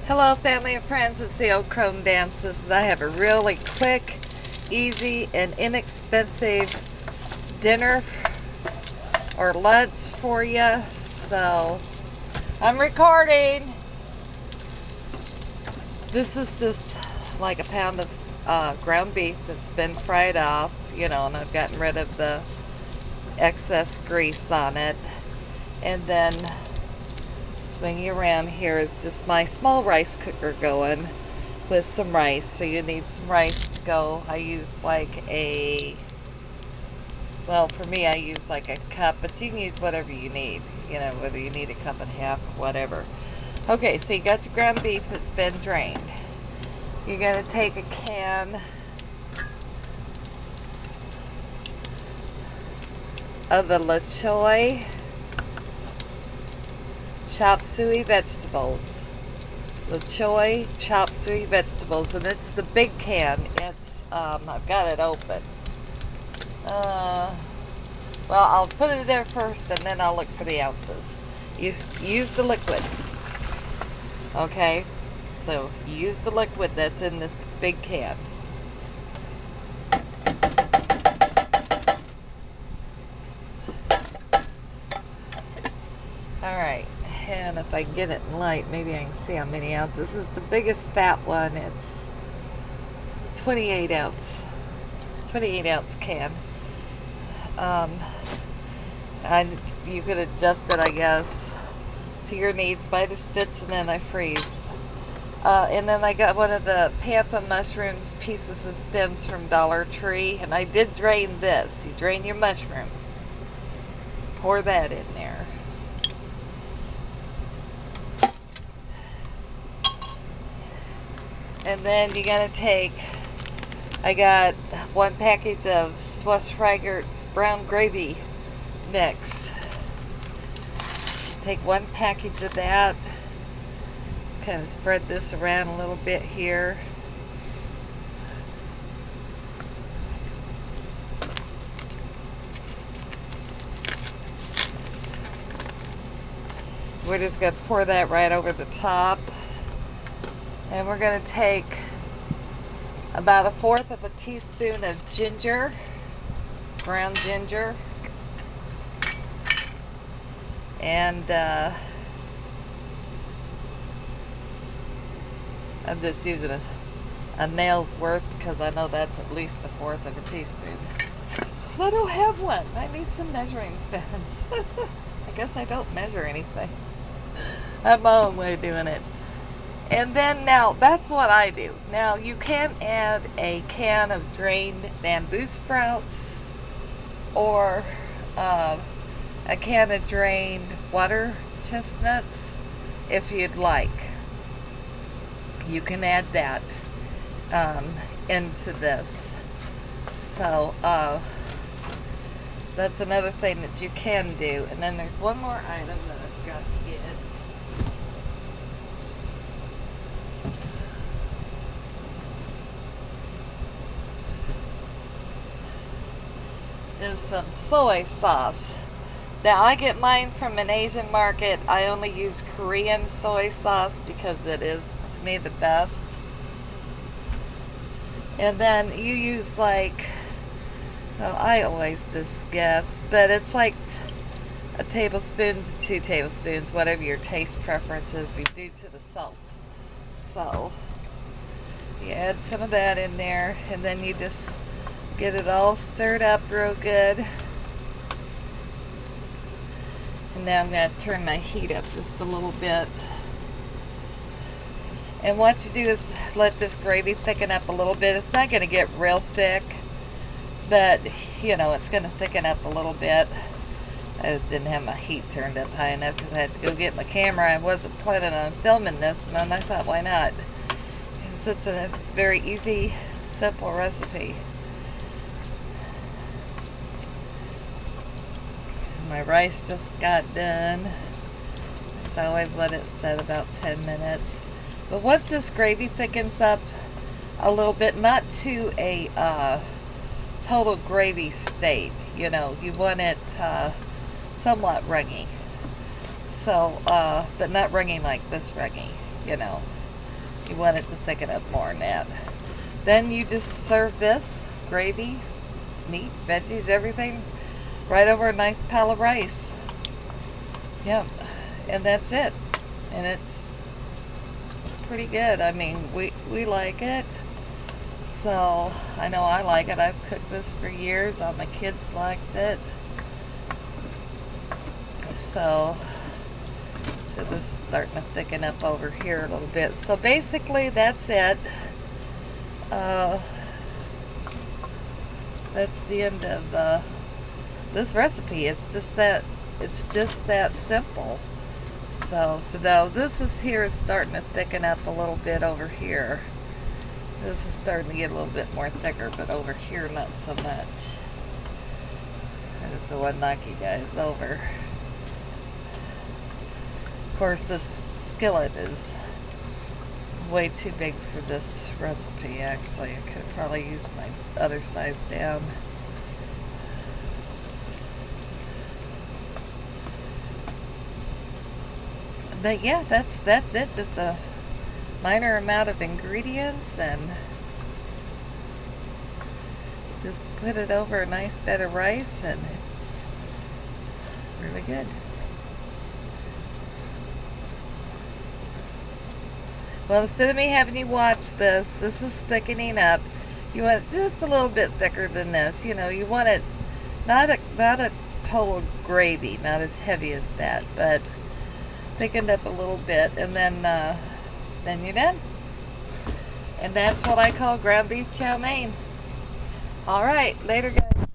Hello family and friends, it's the old Chrome Dances, and I have a really quick, easy, and inexpensive dinner or lunch for you. So, I'm recording. This is just like a pound of ground beef that's been fried off, and I've gotten rid of the excess grease on it. And then swinging around here is just my small rice cooker going with some rice. So you need some rice to go. I use for me I use like a cup, but you can use whatever you need, whether you need a cup and a half or whatever. Okay, so you got your ground beef that's been drained. You're going to take a can of the Choy chop suey vegetables. Choy chop suey vegetables, and it's the big can. It's I've got it open. Well, I'll put it there first, and then I'll look for the ounces. Use the liquid. Okay, so use the liquid that's in this big can. Alright, and if I can get it in light, maybe I can see how many ounces. This is the biggest fat one. It's 28 ounce can. And you could adjust it, I guess, to your needs by the spits, and then I freeze. And then I got one of the pampa mushrooms pieces and stems from Dollar Tree, and I did drain this. You drain your mushrooms. Pour that in there. And then you gotta take, I got one package of Swiss Reigert's brown gravy mix. Take one package of that. Just kind of spread this around a little bit here. We're just going to pour that right over the top. And we're going to take about 1/4 of a teaspoon of ginger, ground ginger. And I'm just using a nail's worth because I know that's at least 1/4 of a teaspoon. Because I don't have one. I need some measuring spoons. I guess I don't measure anything. I have my own way of doing it. And then now, that's what I do. Now, you can add a can of drained bamboo sprouts or a can of drained water chestnuts if you'd like. You can add that into this. So, that's another thing that you can do. And then there's one more item that I've got to get. Is some soy sauce. Now I get mine from an Asian market. I only use Korean soy sauce because it is, to me, the best. And then you use I always just guess, but it's like a tablespoon to 2 tablespoons, whatever your taste preferences be due to the salt. So you add some of that in there, and then you just get it all stirred up real good. And now I'm going to turn my heat up just a little bit. And what you do is let this gravy thicken up a little bit. It's not going to get real thick, but it's going to thicken up a little bit. I just didn't have my heat turned up high enough because I had to go get my camera. I wasn't planning on filming this, and then I thought, why not? Because it's a very easy, simple recipe. My rice just got done. I always let it set about 10 minutes. But once this gravy thickens up a little bit, not to a total gravy state, you want it somewhat rungy. So, but not rungy like this rungy, You want it to thicken up more than that. Then you just serve this gravy, meat, veggies, everything right over a nice pile of rice. Yep, and that's it. And it's pretty good. I mean, we like it. So, I know I like it. I've cooked this for years. All my kids liked it. So this is starting to thicken up over here a little bit. So basically, that's it. That's the end of this recipe. It's just that simple. So now this is starting to thicken up a little bit over here. This is starting to get a little bit more thicker, but over here not so much. I just don't want to knock you guys over. Of course, this skillet is way too big for this recipe, actually. I could probably use my other size down. But yeah, that's it. Just a minor amount of ingredients, and just put it over a nice bed of rice, and it's really good. Well, instead of me having you watch this is thickening up. You want it just a little bit thicker than this. You know, you want it not a total gravy, not as heavy as that, but thickened up a little bit, and then you're done. And that's what I call ground beef chow mein. All right, later, guys.